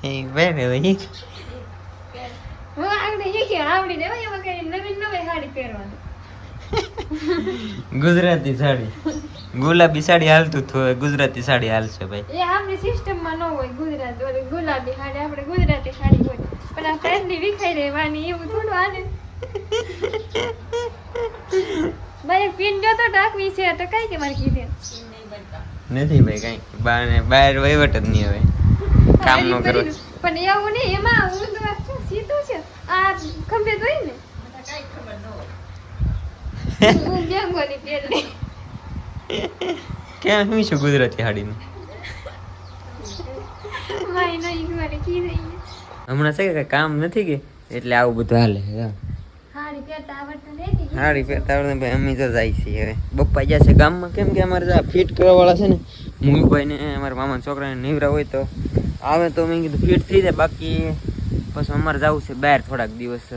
એ બેન ભાઈ હું આગળ શીખી આવડી દેવાય એમાં કઈ નવીન નવી સાડી પહેરવાની. ગુજરાતી સાડી ગુલાબી સાડી હાલતું થોય ગુજરાતી સાડી હાલશે ભાઈ. એ આપણી સિસ્ટમ માં ન હોય ગુજરાત ઓલી ગુલાબી સાડી આપણે ગુજરાતી સાડી હોય પણ આ ફ્રેન્ડલી વિખાઈ રહેવાની એવું થોડું હાલે. ભાઈ પિન જો તો ટાકવી છે તો કઈ કે મારે કીધે નથી ભાઈ કઈ બહાર વહીવટ જ નહીં હવે કામ નો કરો. પણ એવું નહીં એમાં હું તો સીધું છે આ ખંભે જોઈ ને હું બેંગોલી પહેરી કેમ શું છે ગુજરાતી સાડીનું મારી નહીં મારે કીધે હમણાં છે કે કામ નથી કે એટલે આવું બધું હાલે. હાડી પહેરતા આવડતું નથી. સાડી પહેરતા આવડે ભાઈ અમે તો જાય છીએ હવે બપ્પા ગયા છે ગામમાં કેમ કે અમારે ફિટ કરવા વાળા છે ને મુવીભાઈ ને અમારા મામાના છોકરાને નીવરા હોય તો આવે તો મેં કીધું ફિટ થઈ જાય બાકી પછી અમારે જવું છે બહાર થોડાક દિવસ